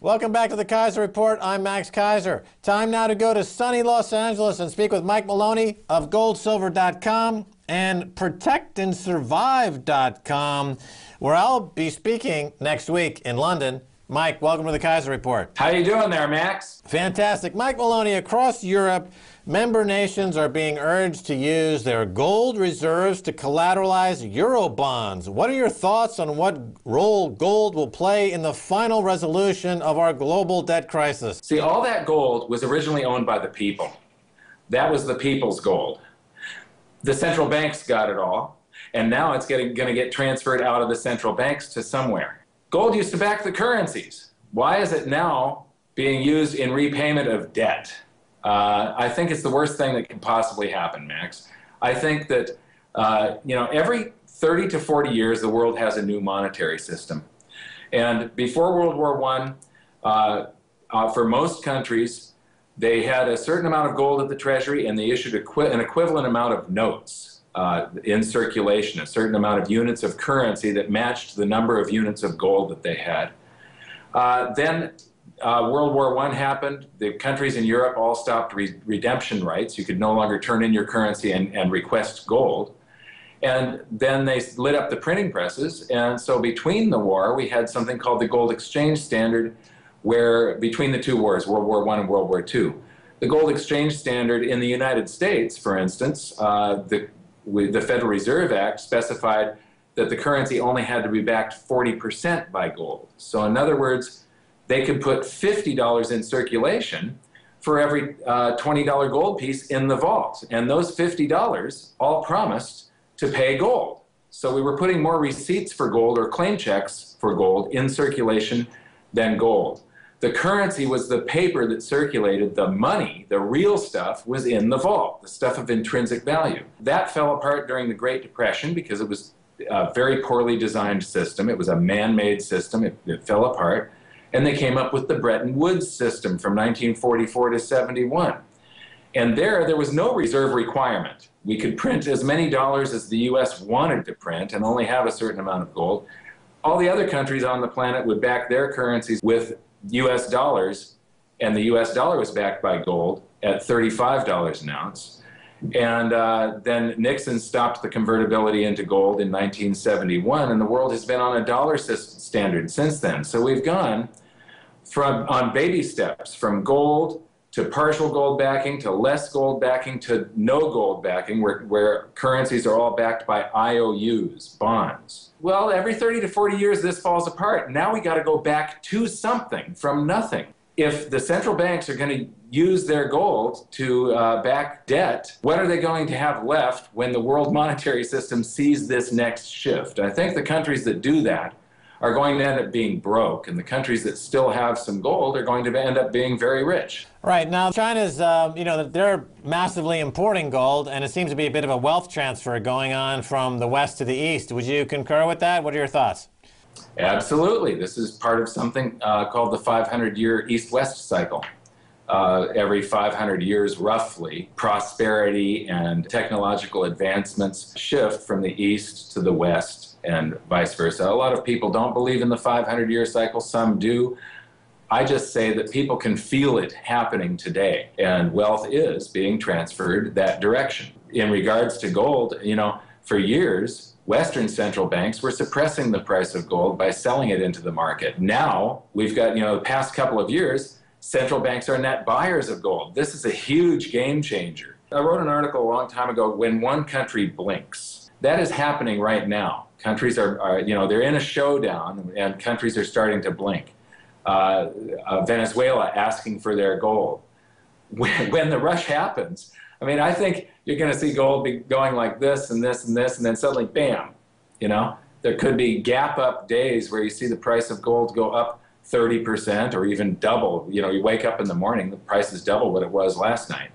Welcome back to the Kaiser Report. I'm Max Kaiser. Time now to go to sunny Los Angeles and speak with Mike Maloney of goldsilver.com and protectandsurvive.com, where I'll be speaking next week in London. Mike, welcome to the Kaiser Report. How you doing there, Max? Fantastic. Mike Maloney, across Europe, member nations are being urged to use their gold reserves to collateralize euro bonds. What are your thoughts on what role gold will play in the final resolution of our global debt crisis? See, all that gold was originally owned by the people. That was the people's gold. The central banks got it all, and now it's going to get transferred out of the central banks to somewhere. Gold used to back the currencies. Why is it now being used in repayment of debt? I think it's the worst thing that could possibly happen, Max. I think that, every 30 to 40 years, the world has a new monetary system. And before World War I, for most countries, they had a certain amount of gold at the Treasury, and they issued an equivalent amount of notes in circulation, a certain amount of units of currency that matched the number of units of gold that they had. Then World War I happened. The countries in Europe all stopped redemption rights. You could no longer turn in your currency and request gold. And then they lit up the printing presses. And so between the war, we had something called the Gold Exchange Standard, where between the two wars, World War I and World War II, the Gold Exchange Standard in the United States, for instance, the Federal Reserve Act specified that the currency only had to be backed 40% by gold. So in other words, they could put $50 in circulation for every $20 gold piece in the vault. And those $50 all promised to pay gold. So we were putting more receipts for gold or claim checks for gold in circulation than gold. The currency was the paper that circulated. The money, the real stuff, was in the vault, the stuff of intrinsic value. That fell apart during the Great Depression because it was a very poorly designed system. It was a man-made system. It fell apart. And they came up with the Bretton Woods system from 1944 to 71. And there was no reserve requirement. We could print as many dollars as the U.S. wanted to print and only have a certain amount of gold. All the other countries on the planet would back their currencies with U.S. dollars, and the U.S. dollar was backed by gold at $35 an ounce. And then Nixon stopped the convertibility into gold in 1971, and the world has been on a dollar standard since then. So we've gone on baby steps from gold to partial gold backing to less gold backing to no gold backing, where currencies are all backed by IOUs, bonds. Well, every 30 to 40 years, this falls apart. Now we got to go back to something from nothing. If the central banks are going to use their gold to back debt, what are they going to have left when the world monetary system sees this next shift? I think the countries that do that are going to end up being broke, and the countries that still have some gold are going to end up being very rich. Right. Now, China's, they're massively importing gold, and it seems to be a bit of a wealth transfer going on from the west to the east. Would you concur with that? What are your thoughts? Absolutely. This is part of something called the 500-year east-west cycle. Every 500 years, roughly, prosperity and technological advancements shift from the east to the west and vice versa. A lot of people don't believe in the 500-year cycle. Some do. I just say that people can feel it happening today, and wealth is being transferred that direction. In regards to gold, for years, Western central banks were suppressing the price of gold by selling it into the market. Now, we've got, the past couple of years, central banks are net buyers of gold. This is a huge game changer. I wrote an article a long time ago, When One Country Blinks. That is happening right now. Countries are they're in a showdown, and countries are starting to blink. Venezuela asking for their gold. When the rush happens, I think you're going to see gold be going like this and this and this, and then suddenly, bam, there could be gap up days where you see the price of gold go up 30% or even double. You wake up in the morning, the price is double what it was last night.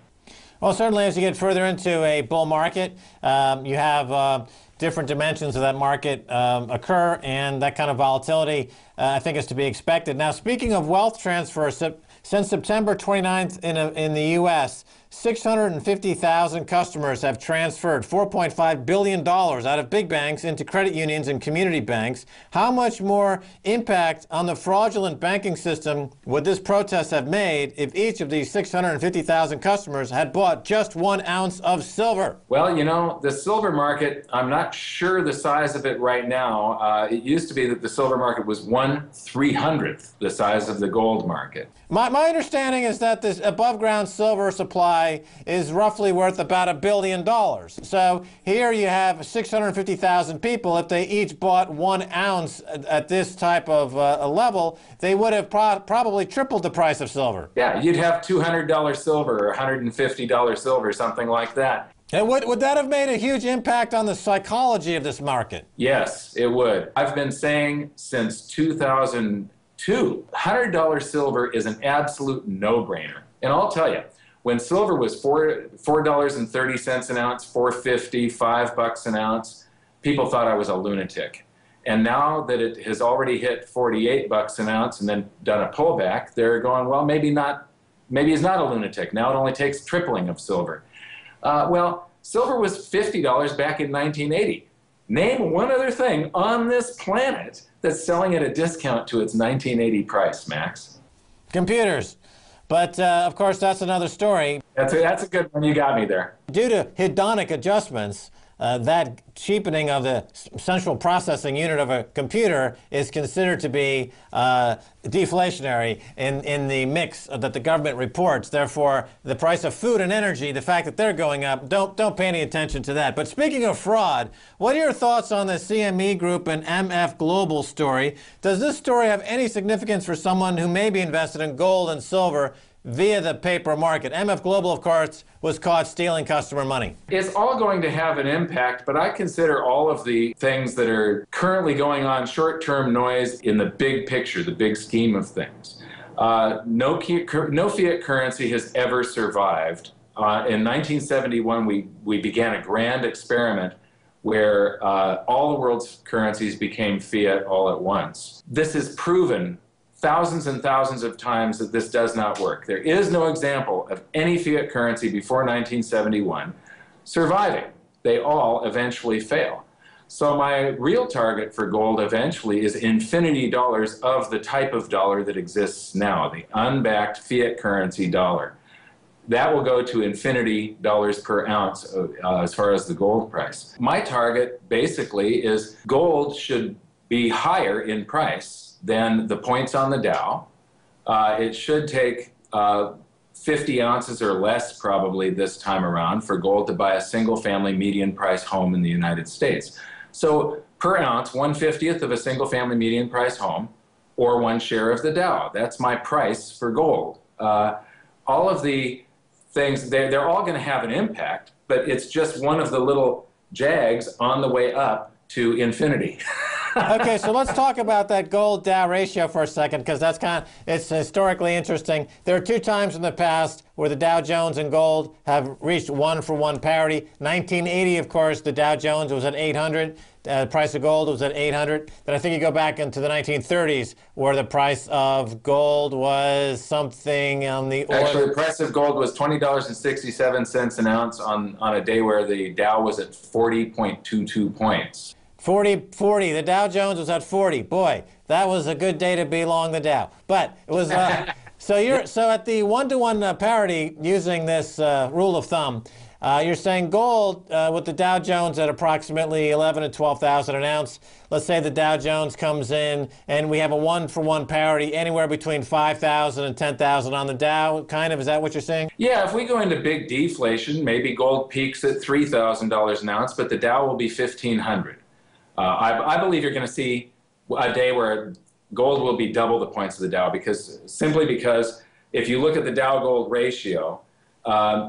Well, certainly as you get further into a bull market, you have different dimensions of that market occur, and that kind of volatility, I think, is to be expected. Now, speaking of wealth transfer, since September 29th in the U.S., 650,000 customers have transferred $4.5 billion out of big banks into credit unions and community banks. How much more impact on the fraudulent banking system would this protest have made if each of these 650,000 customers had bought just 1 ounce of silver? Well, you know, the silver market, I'm not sure the size of it right now. It used to be that the silver market was 1/300th the size of the gold market. My understanding is that this above-ground silver supply is roughly worth about $1 billion. So here you have 650,000 people. If they each bought 1 ounce at this type of a level, they would have probably tripled the price of silver. Yeah, you'd have $200 silver or $150 silver, something like that. And would that have made a huge impact on the psychology of this market? Yes, it would. I've been saying since 2002, $100 silver is an absolute no-brainer. And I'll tell you, when silver was $4.30 an ounce, $4.50, $5 an ounce, people thought I was a lunatic. And now that it has already hit $48 an ounce and then done a pullback, they're going, well, maybe he's not a lunatic. Now it only takes tripling of silver. Well, silver was $50 back in 1980. Name one other thing on this planet that's selling at a discount to its 1980 price, Max. Computers. But, of course, that's another story. That's a good one. You got me there. Due to hedonic adjustments, that cheapening of the central processing unit of a computer is considered to be deflationary in the mix that the government reports. Therefore, the price of food and energy, the fact that they're going up, don't pay any attention to that. But speaking of fraud, what are your thoughts on the CME Group and MF Global story? Does this story have any significance for someone who may be invested in gold and silver via the paper market? MF Global, of course, was caught stealing customer money. It's all going to have an impact, but I consider all of the things that are currently going on short-term noise in the big picture, the big scheme of things. No fiat currency has ever survived. In 1971, we began a grand experiment where all the world's currencies became fiat all at once. This is proven thousands and thousands of times that this does not work. There is no example of any fiat currency before 1971 surviving. They all eventually fail. So my real target for gold eventually is infinity dollars of the type of dollar that exists now, the unbacked fiat currency dollar. That will go to infinity dollars per ounce as far as the gold price. My target basically is gold should be higher in price than the points on the Dow. It should take 50 ounces or less probably this time around for gold to buy a single family median price home in the United States. So per ounce, 1/50th of a single family median price home or 1 share of the Dow. That's my price for gold. All of the things, they're all going to have an impact, but it's just one of the little jags on the way up to infinity. Okay, so let's talk about that gold Dow ratio for a second, because it's historically interesting. There are 2 times in the past where the Dow Jones and gold have reached 1-for-1 parity. 1980, of course, the Dow Jones was at 800. The price of gold was at 800. Then I think you go back into the 1930s where the price of gold was something on the order. Actually, the price of gold was $20.67 an ounce on a day where the Dow was at 40.22 points. 40, the Dow Jones was at 40. Boy, that was a good day to be long the Dow. But it was, so at the 1-to-1 parity using this rule of thumb, you're saying gold with the Dow Jones at approximately 11 to 12,000 an ounce. Let's say the Dow Jones comes in and we have a 1-for-1 parity anywhere between 5,000 and 10,000 on the Dow, kind of. Is that what you're saying? Yeah, if we go into big deflation, maybe gold peaks at $3,000 an ounce, but the Dow will be 1,500. I believe you're going to see a day where gold will be double the points of the Dow, simply because if you look at the Dow-gold ratio,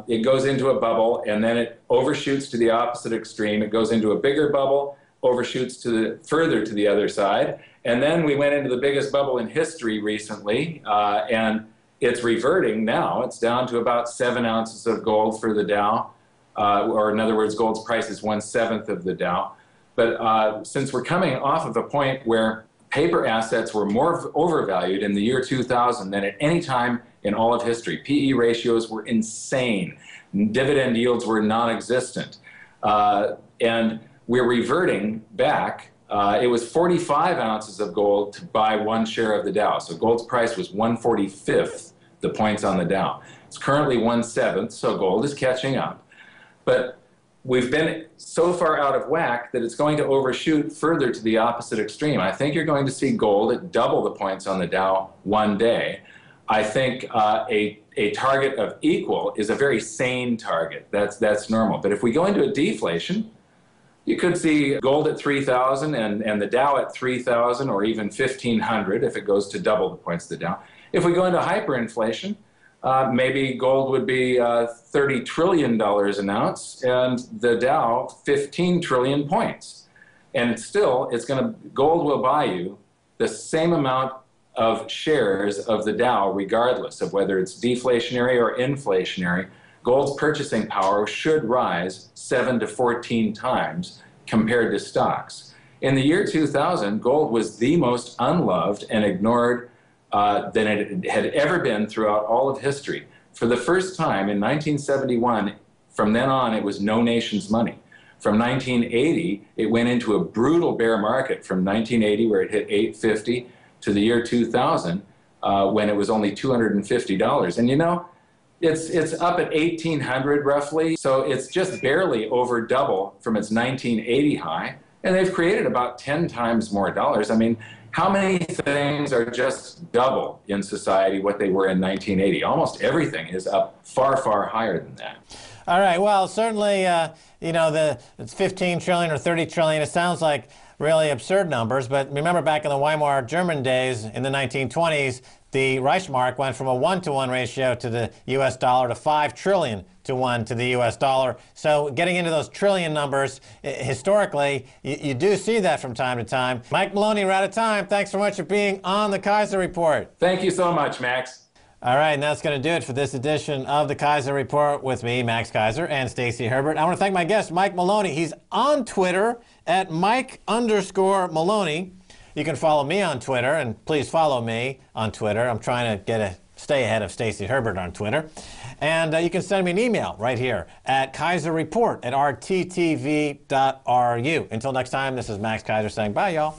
it goes into a bubble and then it overshoots to the opposite extreme. It goes into a bigger bubble, overshoots further to the other side, and then we went into the biggest bubble in history recently, and it's reverting now. It's down to about 7 ounces of gold for the Dow, or in other words, gold's price is 1/7 of the Dow. But since we're coming off of a point where paper assets were more overvalued in the year 2000 than at any time in all of history. PE ratios were insane. Dividend yields were non-existent. And we're reverting back. It was 45 ounces of gold to buy 1 share of the Dow. So gold's price was 1/45th the points on the Dow. It's currently 1/7, so gold is catching up. But we've been so far out of whack that it's going to overshoot further to the opposite extreme. I think you're going to see gold at double the points on the Dow one day. I think a target of equal is a very sane target. That's normal. But if we go into a deflation, you could see gold at 3,000 and the Dow at 3,000 or even 1,500 if it goes to double the points of the Dow. If we go into hyperinflation, maybe gold would be $30 trillion an ounce and the Dow 15 trillion points. And still, gold will buy you the same amount of shares of the Dow regardless of whether it's deflationary or inflationary. Gold's purchasing power should rise 7 to 14 times compared to stocks. In the year 2000, gold was the most unloved and ignored than it had ever been throughout all of history. For the first time in 1971, from then on, it was no nation's money. From 1980, it went into a brutal bear market from 1980, where it hit 850, to the year 2000, when it was only $250. And you know, it's up at 1,800 roughly, so it's just barely over double from its 1980 high, and they've created about 10 times more dollars. I mean, how many things are just double in society what they were in 1980? Almost everything is up far, far higher than that. All right, well, certainly, you know, it's 15 trillion or 30 trillion. It sounds like really absurd numbers, but remember back in the Weimar German days in the 1920s, the Reichsmark went from a 1-to-1 ratio to the U.S. dollar to 5 trillion to 1 to the U.S. dollar. So getting into those trillion numbers, historically, you do see that from time to time. Mike Maloney, we're out of time. Thanks so much for being on the Keiser Report. Thank you so much, Max. All right, and that's going to do it for this edition of the Keiser Report with me, Max Keiser, and Stacy Herbert. I want to thank my guest, Mike Maloney. He's on Twitter at Mike_Maloney. You can follow me on Twitter, and please follow me on Twitter. I'm trying to stay ahead of Stacy Herbert on Twitter. And you can send me an email right here at keiserreport@rttv.ru. Until next time, this is Max Keiser saying bye, y'all.